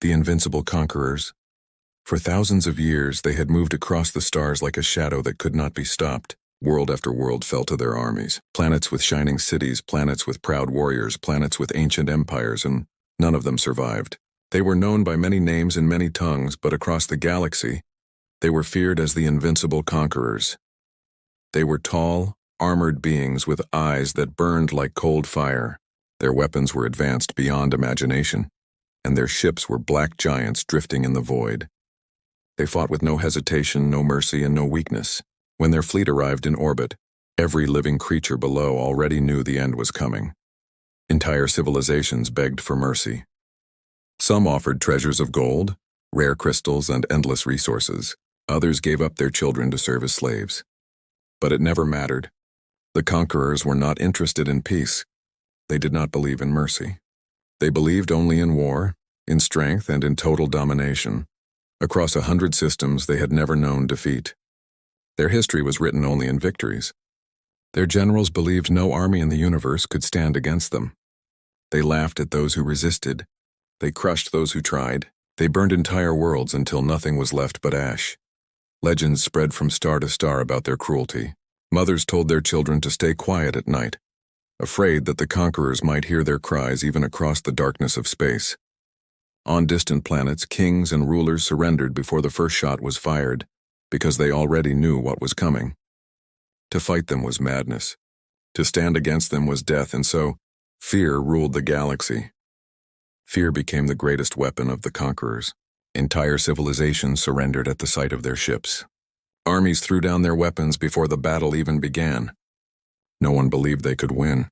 the invincible conquerors. For thousands of years, they had moved across the stars like a shadow that could not be stopped. World after world fell to their armies. Planets with shining cities, planets with proud warriors, planets with ancient empires, and none of them survived. They were known by many names in many tongues, but across the galaxy, they were feared as the invincible conquerors. They were tall, armored beings with eyes that burned like cold fire. Their weapons were advanced beyond imagination, and their ships were black giants drifting in the void. They fought with no hesitation, no mercy, and no weakness. When their fleet arrived in orbit, every living creature below already knew the end was coming. Entire civilizations begged for mercy. Some offered treasures of gold, rare crystals, and endless resources. Others gave up their children to serve as slaves. But it never mattered. The conquerors were not interested in peace. They did not believe in mercy. They believed only in war, in strength, and in total domination. Across 100 systems, they had never known defeat. Their history was written only in victories. Their generals believed no army in the universe could stand against them. They laughed at those who resisted. They crushed those who tried. They burned entire worlds until nothing was left but ash. Legends spread from star to star about their cruelty. Mothers told their children to stay quiet at night, afraid that the conquerors might hear their cries even across the darkness of space. On distant planets, kings and rulers surrendered before the first shot was fired, because they already knew what was coming. To fight them was madness. To stand against them was death, and so, fear ruled the galaxy. Fear became the greatest weapon of the conquerors. Entire civilizations surrendered at the sight of their ships. Armies threw down their weapons before the battle even began. No one believed they could win.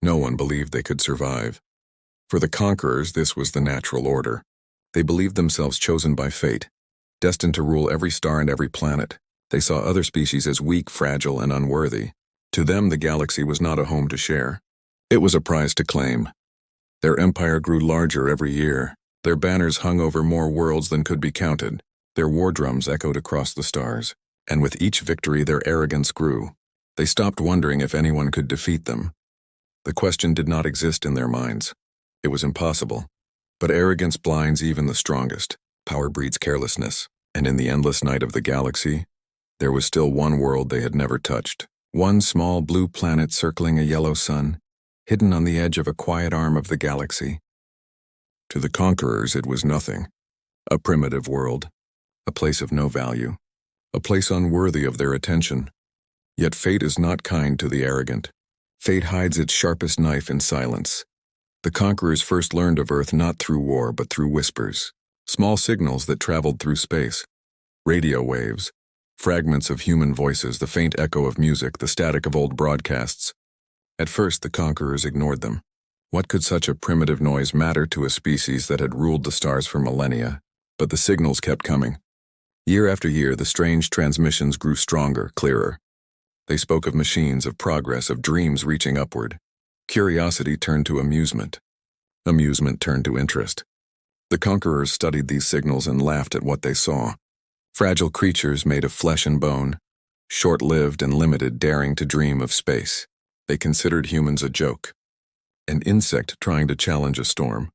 No one believed they could survive. For the conquerors, this was the natural order. They believed themselves chosen by fate, destined to rule every star and every planet. They saw other species as weak, fragile, and unworthy. To them, the galaxy was not a home to share. It was a prize to claim. Their empire grew larger every year. Their banners hung over more worlds than could be counted. Their war drums echoed across the stars. And with each victory, their arrogance grew. They stopped wondering if anyone could defeat them. The question did not exist in their minds. It was impossible. But arrogance blinds even the strongest. Power breeds carelessness. And in the endless night of the galaxy, there was still one world they had never touched. One small blue planet circling a yellow sun, hidden on the edge of a quiet arm of the galaxy. To the conquerors, it was nothing. A primitive world. A place of no value. A place unworthy of their attention. Yet fate is not kind to the arrogant. Fate hides its sharpest knife in silence. The conquerors first learned of Earth not through war, but through whispers. Small signals that traveled through space. Radio waves. Fragments of human voices, the faint echo of music, the static of old broadcasts. At first, the conquerors ignored them. What could such a primitive noise matter to a species that had ruled the stars for millennia? But the signals kept coming. Year after year, the strange transmissions grew stronger, clearer. They spoke of machines, of progress, of dreams reaching upward. Curiosity turned to amusement. Amusement turned to interest. The conquerors studied these signals and laughed at what they saw. Fragile creatures made of flesh and bone, short-lived and limited, daring to dream of space. They considered humans a joke, an insect trying to challenge a storm.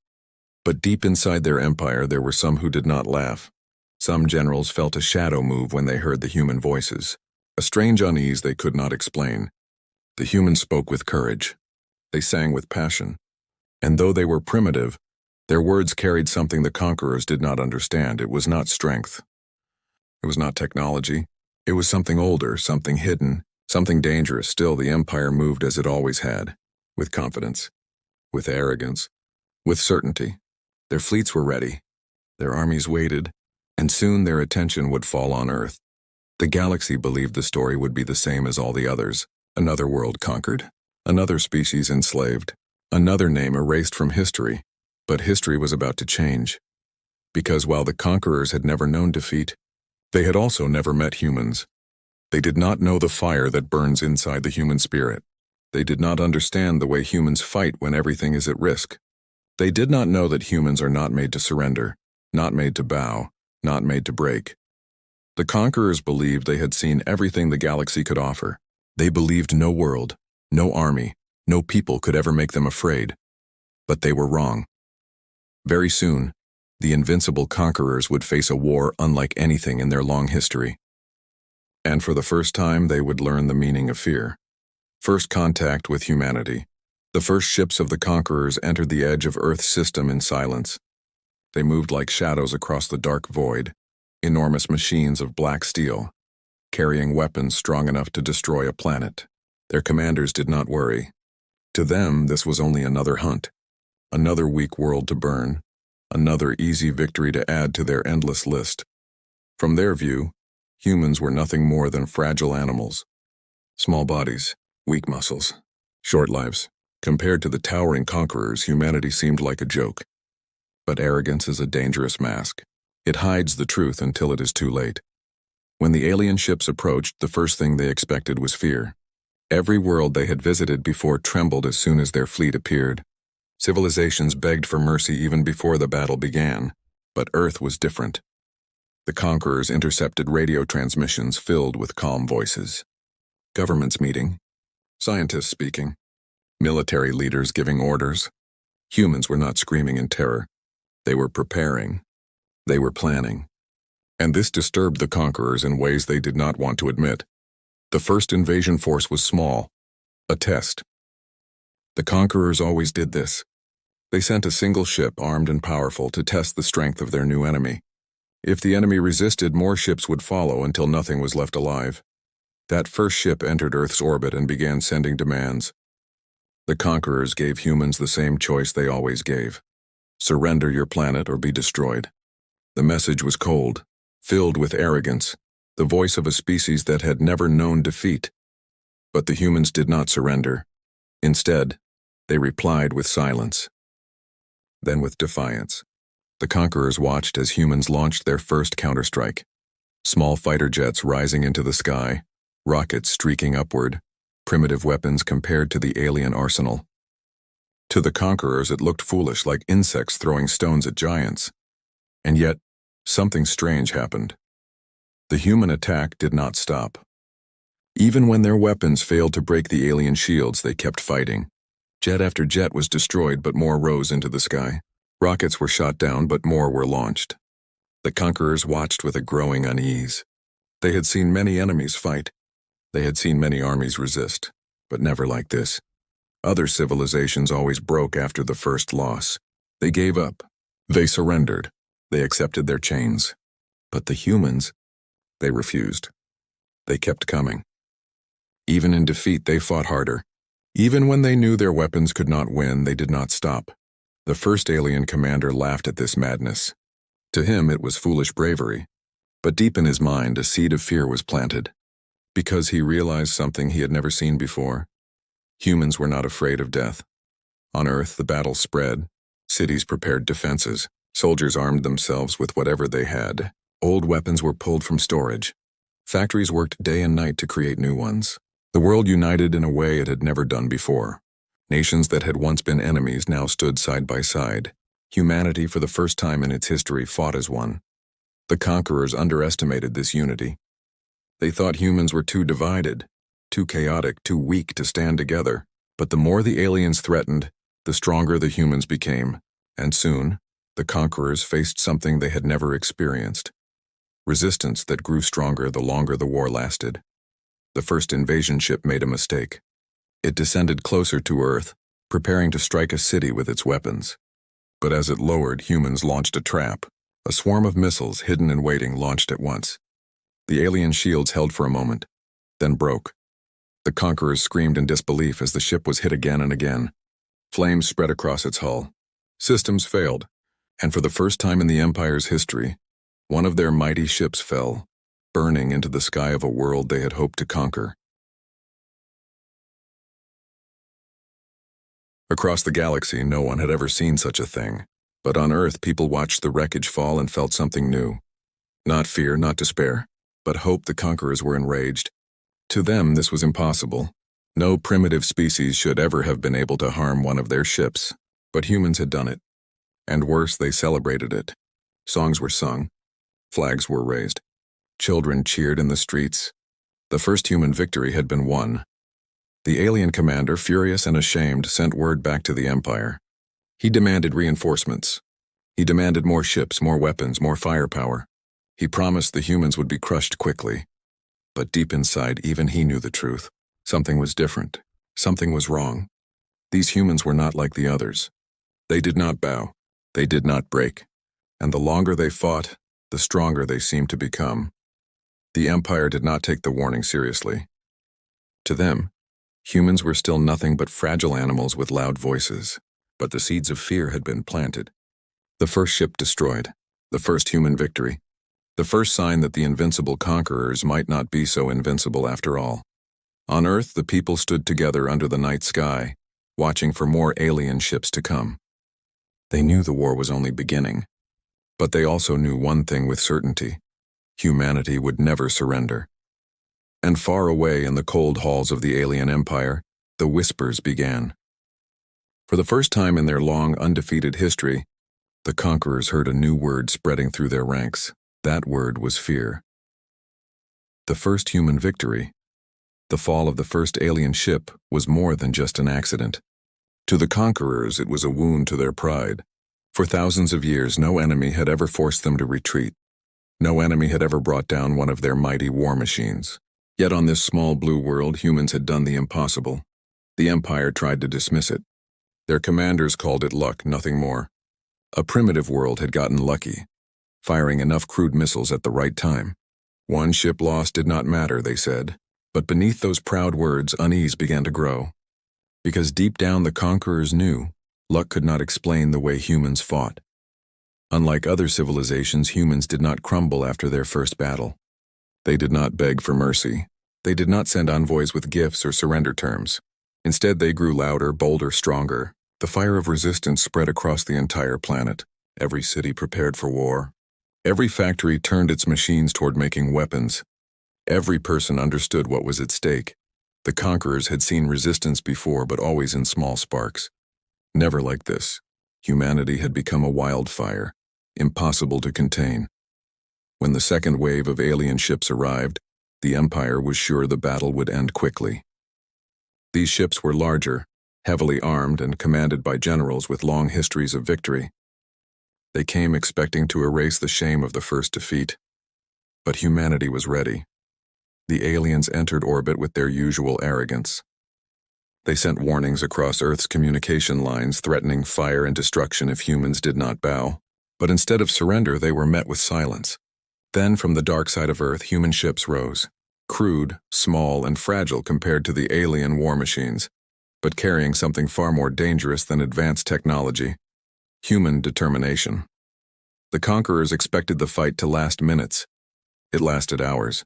But deep inside their empire, there were some who did not laugh. Some generals felt a shadow move when they heard the human voices, a strange unease they could not explain. The humans spoke with courage. They sang with passion. And though they were primitive, their words carried something the conquerors did not understand. It was not strength. It was not technology. It was something older, something hidden, something dangerous. Still, the empire moved as it always had, with confidence, with arrogance, with certainty. Their fleets were ready. Their armies waited, and soon their attention would fall on Earth. The galaxy believed the story would be the same as all the others. Another world conquered, another species enslaved, another name erased from history. But history was about to change. Because while the conquerors had never known defeat, they had also never met humans. They did not know the fire that burns inside the human spirit. They did not understand the way humans fight when everything is at risk. They did not know that humans are not made to surrender, not made to bow, not made to break. The conquerors believed they had seen everything the galaxy could offer. They believed no world, no army, no people could ever make them afraid. But they were wrong. Very soon, The invincible conquerors would face a war unlike anything in their long history. And for the first time, they would learn the meaning of fear. First contact with humanity. The first ships of the conquerors entered the edge of Earth's system in silence. They moved like shadows across the dark void, enormous machines of black steel, carrying weapons strong enough to destroy a planet. Their commanders did not worry. To them, this was only another hunt, another weak world to burn, another easy victory to add to their endless list. From their view, humans were nothing more than fragile animals. Small bodies, weak muscles, short lives. Compared to the towering conquerors, humanity seemed like a joke. But arrogance is a dangerous mask. It hides the truth until it is too late. When the alien ships approached, the first thing they expected was fear. Every world they had visited before trembled as soon as their fleet appeared. Civilizations begged for mercy even before the battle began, but Earth was different. The conquerors intercepted radio transmissions filled with calm voices. Governments meeting, scientists speaking, military leaders giving orders. Humans were not screaming in terror. They were preparing. They were planning. And this disturbed the conquerors in ways they did not want to admit. The first invasion force was small, a test. The conquerors always did this. They sent a single ship, armed and powerful, to test the strength of their new enemy. If the enemy resisted, more ships would follow until nothing was left alive. That first ship entered Earth's orbit and began sending demands. The conquerors gave humans the same choice they always gave. Surrender your planet or be destroyed. The message was cold, filled with arrogance, the voice of a species that had never known defeat. But the humans did not surrender. Instead, they replied with silence. Then with defiance. The conquerors watched as humans launched their first counterstrike. Small fighter jets rising into the sky, rockets streaking upward, primitive weapons compared to the alien arsenal. To the conquerors, it looked foolish, like insects throwing stones at giants. And yet, something strange happened. The human attack did not stop. Even when their weapons failed to break the alien shields, they kept fighting. Jet after jet was destroyed, but more rose into the sky. Rockets were shot down, but more were launched. The conquerors watched with a growing unease. They had seen many enemies fight. They had seen many armies resist, but never like this. Other civilizations always broke after the first loss. They gave up. They surrendered. They accepted their chains. But the humans, they refused. They kept coming. Even in defeat, they fought harder. Even when they knew their weapons could not win, they did not stop. The first alien commander laughed at this madness. To him, it was foolish bravery. But deep in his mind, a seed of fear was planted. Because he realized something he had never seen before. Humans were not afraid of death. On Earth, the battle spread. Cities prepared defenses. Soldiers armed themselves with whatever they had. Old weapons were pulled from storage. Factories worked day and night to create new ones. The world united in a way it had never done before. Nations that had once been enemies now stood side by side. Humanity, for the first time in its history, fought as one. The conquerors underestimated this unity. They thought humans were too divided, too chaotic, too weak to stand together. But the more the aliens threatened, the stronger the humans became. And soon, the conquerors faced something they had never experienced. Resistance that grew stronger the longer the war lasted. The first invasion ship made a mistake. It descended closer to Earth, preparing to strike a city with its weapons. But as it lowered, humans launched a trap. A swarm of missiles, hidden and waiting, launched at once. The alien shields held for a moment, then broke. The conquerors screamed in disbelief as the ship was hit again and again. Flames spread across its hull. Systems failed, and for the first time in the Empire's history, one of their mighty ships fell, burning into the sky of a world they had hoped to conquer. Across the galaxy, no one had ever seen such a thing. But on Earth, people watched the wreckage fall and felt something new. Not fear, not despair, but hope. The conquerors were enraged. To them, this was impossible. No primitive species should ever have been able to harm one of their ships. But humans had done it. And worse, they celebrated it. Songs were sung. Flags were raised. Children cheered in the streets. The first human victory had been won. The alien commander, furious and ashamed, sent word back to the Empire. He demanded reinforcements. He demanded more ships, more weapons, more firepower. He promised the humans would be crushed quickly. But deep inside, even he knew the truth. Something was different. Something was wrong. These humans were not like the others. They did not bow. They did not break. And the longer they fought, the stronger they seemed to become. The Empire did not take the warning seriously. To them, humans were still nothing but fragile animals with loud voices. But the seeds of fear had been planted. The first ship destroyed. The first human victory. The first sign that the invincible conquerors might not be so invincible after all. On Earth, the people stood together under the night sky, watching for more alien ships to come. They knew the war was only beginning. But they also knew one thing with certainty. Humanity would never surrender. And far away in the cold halls of the alien empire, the whispers began. For the first time in their long, undefeated history, the conquerors heard a new word spreading through their ranks. That word was fear. The first human victory, the fall of the first alien ship, was more than just an accident. To the conquerors, it was a wound to their pride. For thousands of years, no enemy had ever forced them to retreat. No enemy had ever brought down one of their mighty war machines. Yet on this small blue world, humans had done the impossible. The Empire tried to dismiss it. Their commanders called it luck, nothing more. A primitive world had gotten lucky, firing enough crude missiles at the right time. One ship lost did not matter, they said. But beneath those proud words, unease began to grow. Because deep down the conquerors knew luck could not explain the way humans fought. Unlike other civilizations, humans did not crumble after their first battle. They did not beg for mercy. They did not send envoys with gifts or surrender terms. Instead, they grew louder, bolder, stronger. The fire of resistance spread across the entire planet. Every city prepared for war. Every factory turned its machines toward making weapons. Every person understood what was at stake. The conquerors had seen resistance before, but always in small sparks. Never like this. Humanity had become a wildfire, impossible to contain. When the second wave of alien ships arrived, the Empire was sure the battle would end quickly. These ships were larger, heavily armed, and commanded by generals with long histories of victory. They came expecting to erase the shame of the first defeat. But humanity was ready. The aliens entered orbit with their usual arrogance. They sent warnings across Earth's communication lines threatening fire and destruction if humans did not bow. But instead of surrender, they were met with silence. Then from the dark side of Earth, human ships rose. Crude, small, and fragile compared to the alien war machines, but carrying something far more dangerous than advanced technology: human determination. The conquerors expected the fight to last minutes. It lasted hours.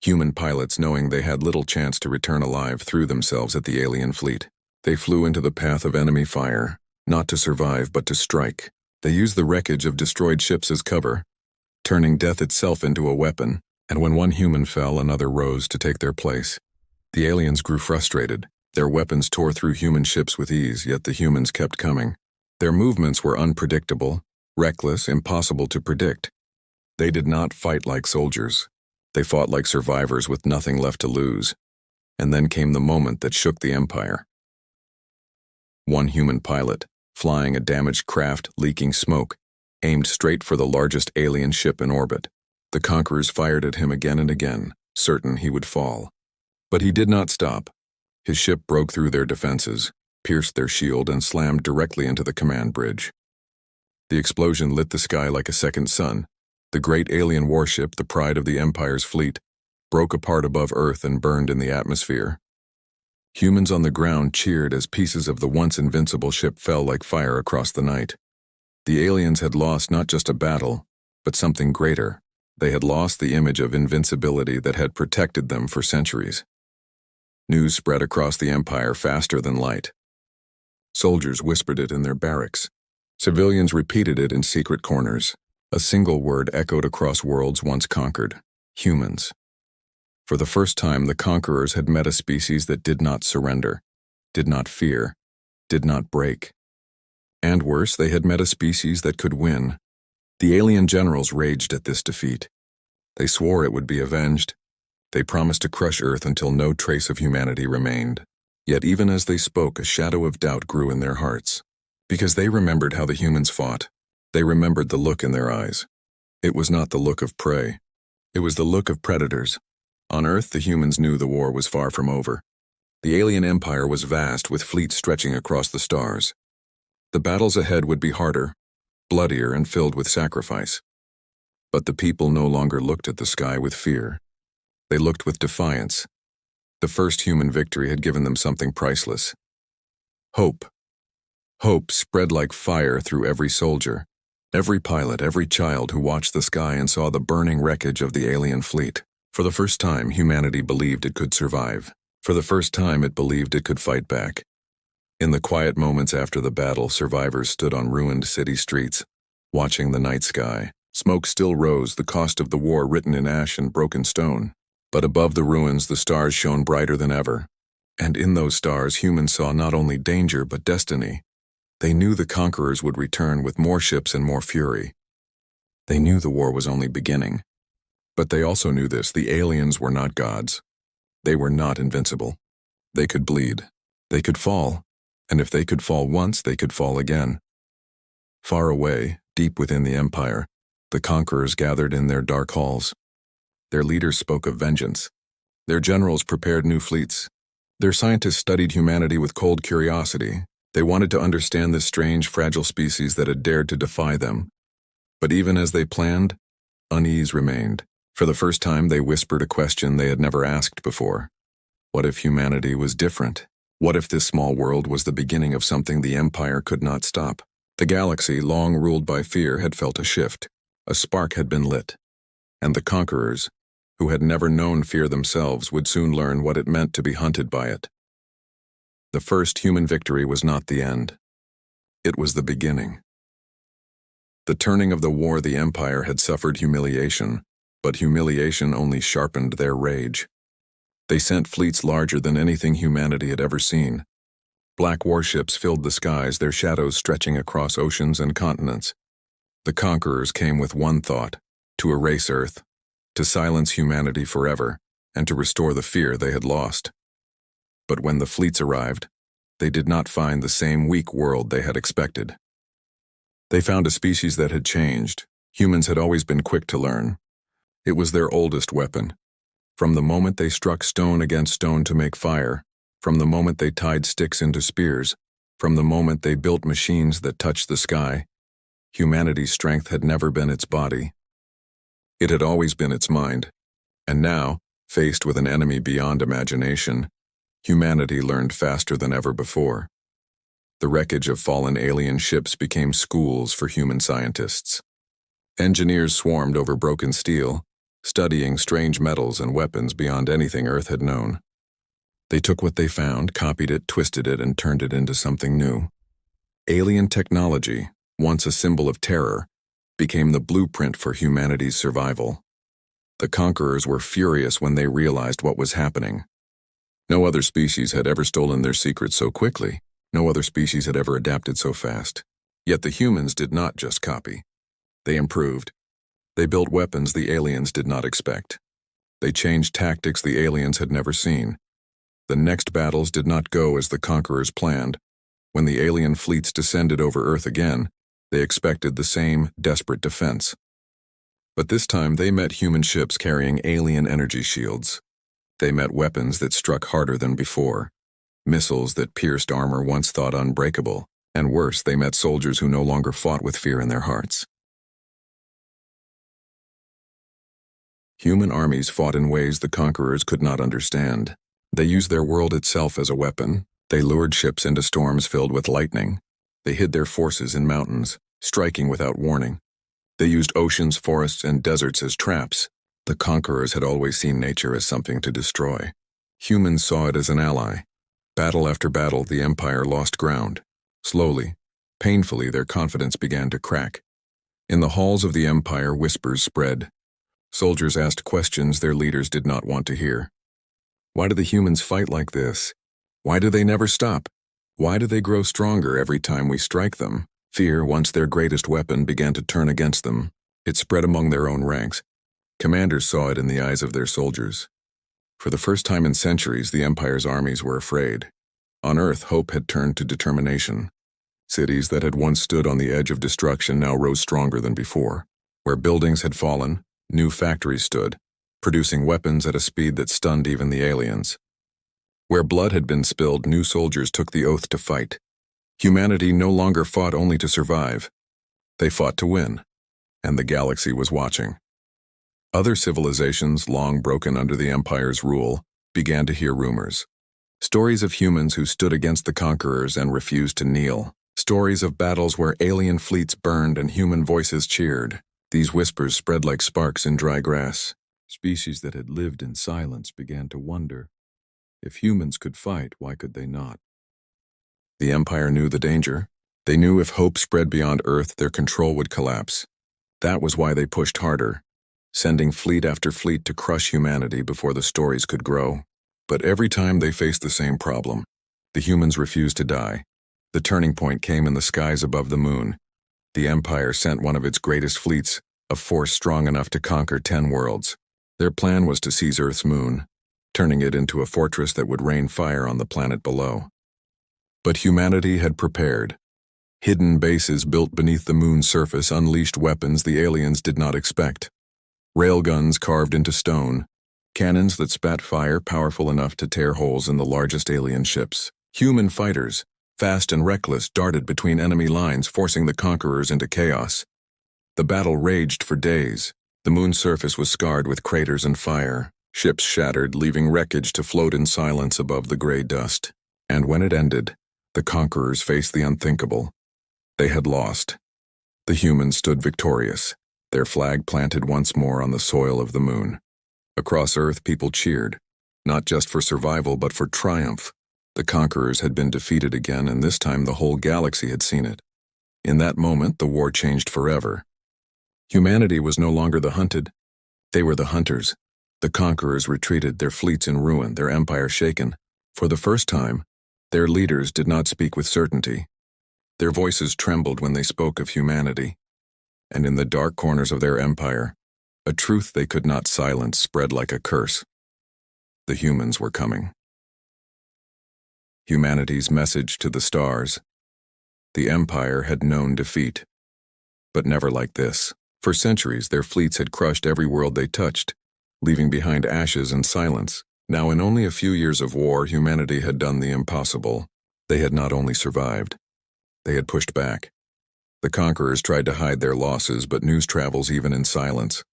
Human pilots, knowing they had little chance to return alive, threw themselves at the alien fleet. They flew into the path of enemy fire, not to survive but to strike. They used the wreckage of destroyed ships as cover, turning death itself into a weapon, and when one human fell, another rose to take their place. The aliens grew frustrated. Their weapons tore through human ships with ease, yet the humans kept coming. Their movements were unpredictable, reckless, impossible to predict. They did not fight like soldiers. They fought like survivors with nothing left to lose. And then came the moment that shook the Empire. One human pilot, flying a damaged craft leaking smoke, aimed straight for the largest alien ship in orbit. The conquerors fired at him again and again, certain he would fall. But he did not stop. His ship broke through their defenses, pierced their shield, and slammed directly into the command bridge. The explosion lit the sky like a second sun. The great alien warship, the pride of the Empire's fleet, broke apart above Earth and burned in the atmosphere. Humans on the ground cheered as pieces of the once invincible ship fell like fire across the night. The aliens had lost not just a battle, but something greater. They had lost the image of invincibility that had protected them for centuries. News spread across the Empire faster than light. Soldiers whispered it in their barracks. Civilians repeated it in secret corners. A single word echoed across worlds once conquered: humans. For the first time, the conquerors had met a species that did not surrender, did not fear, did not break. And worse, they had met a species that could win. The alien generals raged at this defeat. They swore it would be avenged. They promised to crush Earth until no trace of humanity remained. Yet even as they spoke, a shadow of doubt grew in their hearts. Because they remembered how the humans fought. They remembered the look in their eyes. It was not the look of prey. It was the look of predators. On Earth, the humans knew the war was far from over. The alien empire was vast, with fleets stretching across the stars. The battles ahead would be harder, bloodier, and filled with sacrifice. But the people no longer looked at the sky with fear. They looked with defiance. The first human victory had given them something priceless. Hope. Hope spread like fire through every soldier, every pilot, every child who watched the sky and saw the burning wreckage of the alien fleet. For the first time, humanity believed it could survive. For the first time, it believed it could fight back. In the quiet moments after the battle, survivors stood on ruined city streets, watching the night sky. Smoke still rose, the cost of the war written in ash and broken stone. But above the ruins, the stars shone brighter than ever. And in those stars, humans saw not only danger but destiny. They knew the conquerors would return with more ships and more fury. They knew the war was only beginning. But they also knew this: the aliens were not gods. They were not invincible. They could bleed. They could fall. And if they could fall once, they could fall again. Far away, deep within the empire, the conquerors gathered in their dark halls. Their leaders spoke of vengeance. Their generals prepared new fleets. Their scientists studied humanity with cold curiosity. They wanted to understand this strange, fragile species that had dared to defy them. But even as they planned, unease remained. For the first time, they whispered a question they had never asked before. What if humanity was different? What if this small world was the beginning of something the Empire could not stop? The galaxy, long ruled by fear, had felt a shift. A spark had been lit. And the conquerors, who had never known fear themselves, would soon learn what it meant to be hunted by it. The first human victory was not the end. It was the beginning. The turning of the war, the Empire had suffered humiliation, but humiliation only sharpened their rage. They sent fleets larger than anything humanity had ever seen. Black warships filled the skies, their shadows stretching across oceans and continents. The conquerors came with one thought: to erase Earth, to silence humanity forever, and to restore the fear they had lost. But when the fleets arrived, they did not find the same weak world they had expected. They found a species that had changed. Humans had always been quick to learn. It was their oldest weapon. From the moment they struck stone against stone to make fire, from the moment they tied sticks into spears, from the moment they built machines that touched the sky, humanity's strength had never been its body. It had always been its mind. And now, faced with an enemy beyond imagination, humanity learned faster than ever before. The wreckage of fallen alien ships became schools for human scientists. Engineers swarmed over broken steel, studying strange metals and weapons beyond anything Earth had known. They took what they found, copied it, twisted it, and turned it into something new. Alien technology, once a symbol of terror, became the blueprint for humanity's survival. The conquerors were furious when they realized what was happening. No other species had ever stolen their secrets so quickly. No other species had ever adapted so fast. Yet the humans did not just copy. They improved. They built weapons the aliens did not expect. They changed tactics the aliens had never seen. The next battles did not go as the conquerors planned. When the alien fleets descended over Earth again, they expected the same desperate defense. But this time they met human ships carrying alien energy shields. They met weapons that struck harder than before, missiles that pierced armor once thought unbreakable, and worse, they met soldiers who no longer fought with fear in their hearts. Human armies fought in ways the conquerors could not understand. They used their world itself as a weapon. They lured ships into storms filled with lightning. They hid their forces in mountains, striking without warning. They used oceans, forests, and deserts as traps. The conquerors had always seen nature as something to destroy. Humans saw it as an ally. Battle after battle, the Empire lost ground. Slowly, painfully, their confidence began to crack. In the halls of the Empire, whispers spread. Soldiers asked questions their leaders did not want to hear. Why do the humans fight like this? Why do they never stop? Why do they grow stronger every time we strike them? Fear, once their greatest weapon, began to turn against them. It spread among their own ranks. Commanders saw it in the eyes of their soldiers. For the first time in centuries, the Empire's armies were afraid. On Earth, hope had turned to determination. Cities that had once stood on the edge of destruction now rose stronger than before. Where buildings had fallen, new factories stood, producing weapons at a speed that stunned even the aliens. Where blood had been spilled, new soldiers took the oath to fight. Humanity no longer fought only to survive. They fought to win, and the galaxy was watching. Other civilizations, long broken under the Empire's rule, began to hear rumors. Stories of humans who stood against the conquerors and refused to kneel. Stories of battles where alien fleets burned and human voices cheered. These whispers spread like sparks in dry grass. Species that had lived in silence began to wonder. If humans could fight, why could they not? The Empire knew the danger. They knew if hope spread beyond Earth, their control would collapse. That was why they pushed harder, sending fleet after fleet to crush humanity before the stories could grow. But every time they faced the same problem. The humans refused to die. The turning point came in the skies above the moon. The Empire sent one of its greatest fleets, a force strong enough to conquer 10 worlds. Their plan was to seize Earth's moon, turning it into a fortress that would rain fire on the planet below. But humanity had prepared. Hidden bases built beneath the moon's surface unleashed weapons the aliens did not expect. Railguns carved into stone, cannons that spat fire powerful enough to tear holes in the largest alien ships. Human fighters, fast and reckless, darted between enemy lines, forcing the conquerors into chaos. The battle raged for days. The moon's surface was scarred with craters and fire. Ships shattered, leaving wreckage to float in silence above the gray dust. And when it ended, the conquerors faced the unthinkable. They had lost. The humans stood victorious, their flag planted once more on the soil of the moon. Across Earth, people cheered, not just for survival but for triumph. The conquerors had been defeated again, and this time the whole galaxy had seen it. In that moment, the war changed forever. Humanity was no longer the hunted. They were the hunters. The conquerors retreated, their fleets in ruin, their empire shaken. For the first time, their leaders did not speak with certainty. Their voices trembled when they spoke of humanity. And in the dark corners of their empire, a truth they could not silence spread like a curse. The humans were coming. Humanity's message to the stars. The Empire had known defeat. But never like this. For centuries, their fleets had crushed every world they touched, leaving behind ashes and silence. Now, in only a few years of war, humanity had done the impossible. They had not only survived, they had pushed back. The conquerors tried to hide their losses, but news travels even in silence.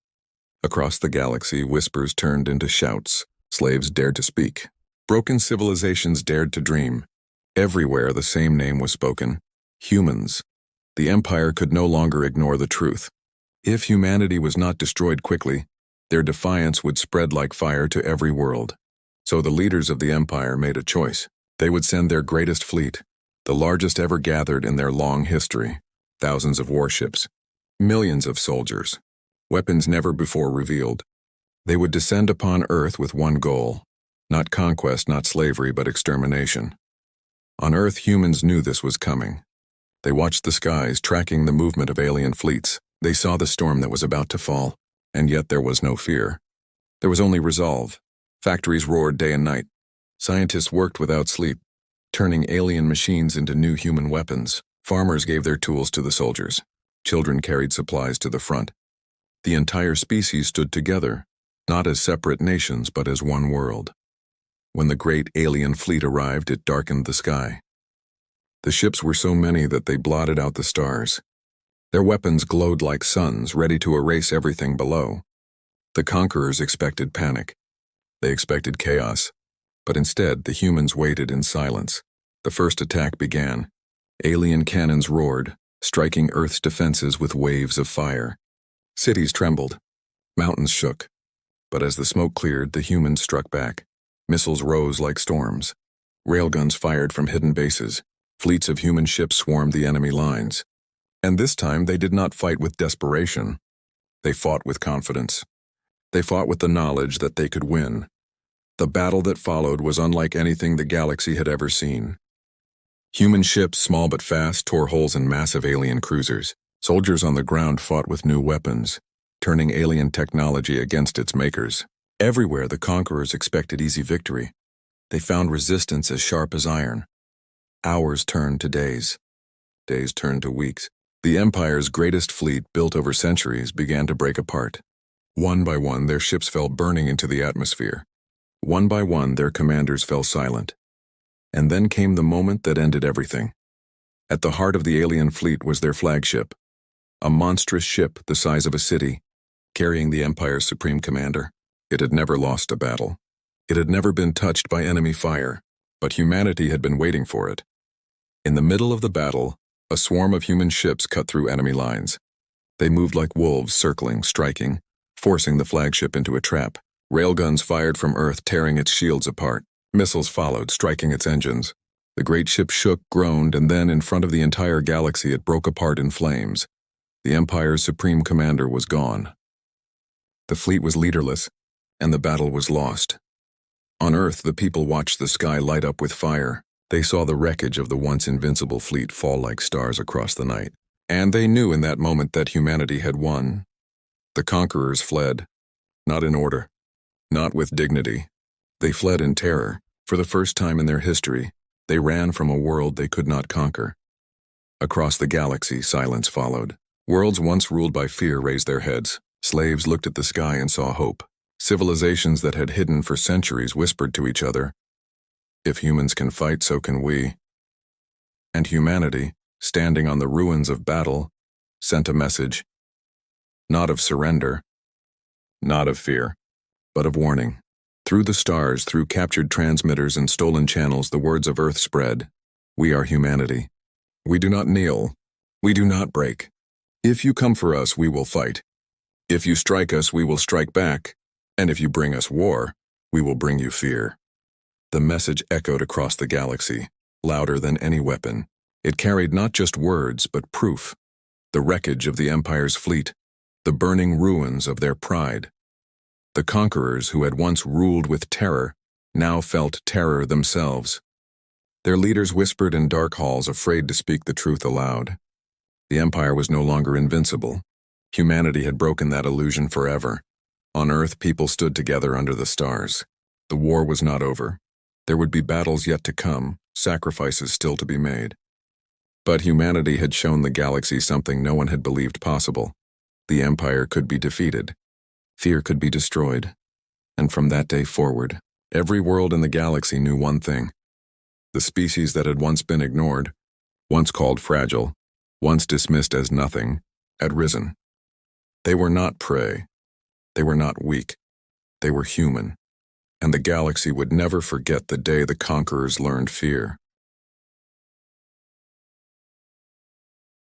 Across the galaxy, whispers turned into shouts. Slaves dared to speak. Broken civilizations dared to dream. Everywhere the same name was spoken. Humans. The Empire could no longer ignore the truth. If humanity was not destroyed quickly, their defiance would spread like fire to every world. So the leaders of the Empire made a choice. They would send their greatest fleet, the largest ever gathered in their long history. Thousands of warships, millions of soldiers, weapons never before revealed. They would descend upon Earth with one goal. Not conquest, not slavery, but extermination. On Earth, humans knew this was coming. They watched the skies, tracking the movement of alien fleets. They saw the storm that was about to fall, and yet there was no fear. There was only resolve. Factories roared day and night. Scientists worked without sleep, turning alien machines into new human weapons. Farmers gave their tools to the soldiers. Children carried supplies to the front. The entire species stood together, not as separate nations, but as one world. When the great alien fleet arrived, it darkened the sky. The ships were so many that they blotted out the stars. Their weapons glowed like suns, ready to erase everything below. The conquerors expected panic. They expected chaos. But instead, the humans waited in silence. The first attack began. Alien cannons roared, striking Earth's defenses with waves of fire. Cities trembled. Mountains shook. But as the smoke cleared, the humans struck back. Missiles rose like storms. Railguns fired from hidden bases. Fleets of human ships swarmed the enemy lines. And this time, they did not fight with desperation. They fought with confidence. They fought with the knowledge that they could win. The battle that followed was unlike anything the galaxy had ever seen. Human ships, small but fast, tore holes in massive alien cruisers. Soldiers on the ground fought with new weapons, turning alien technology against its makers. Everywhere, the conquerors expected easy victory. They found resistance as sharp as iron. Hours turned to days. days turned to weeks. The Empire's greatest fleet, built over centuries, began to break apart. One by one, their ships fell burning into the atmosphere. One by one, their commanders fell silent. And then came the moment that ended everything. At the heart of the alien fleet was their flagship, a monstrous ship the size of a city, carrying the Empire's supreme commander. It had never lost a battle. It had never been touched by enemy fire, but humanity had been waiting for it. In the middle of the battle, a swarm of human ships cut through enemy lines. They moved like wolves, circling, striking, forcing the flagship into a trap. Railguns fired from Earth, tearing its shields apart. Missiles followed, striking its engines. The great ship shook, groaned, and then, in front of the entire galaxy, it broke apart in flames. The Empire's supreme commander was gone. The fleet was leaderless, and the battle was lost. On Earth, the people watched the sky light up with fire. They saw the wreckage of the once invincible fleet fall like stars across the night. And they knew in that moment that humanity had won. The conquerors fled, not in order, not with dignity. They fled in terror. For the first time in their history, they ran from a world they could not conquer. Across the galaxy, silence followed. Worlds once ruled by fear raised their heads. Slaves looked at the sky and saw hope. Civilizations that had hidden for centuries whispered to each other, "If humans can fight, so can we." And humanity, standing on the ruins of battle, sent a message, not of surrender, not of fear, but of warning. Through the stars, through captured transmitters and stolen channels, the words of Earth spread. We are humanity. We do not kneel. We do not break. If you come for us, we will fight. If you strike us, we will strike back. And if you bring us war, we will bring you fear. The message echoed across the galaxy, louder than any weapon. It carried not just words, but proof. The wreckage of the Empire's fleet, the burning ruins of their pride. The conquerors who had once ruled with terror now felt terror themselves. Their leaders whispered in dark halls, afraid to speak the truth aloud. The Empire was no longer invincible. Humanity had broken that illusion forever. On Earth, people stood together under the stars. The war was not over. There would be battles yet to come, sacrifices still to be made. But humanity had shown the galaxy something no one had believed possible. The Empire could be defeated. Fear could be destroyed. And from that day forward, every world in the galaxy knew one thing. The species that had once been ignored, once called fragile, once dismissed as nothing, had risen. They were not prey. They were not weak. They were human. And the galaxy would never forget the day the conquerors learned fear.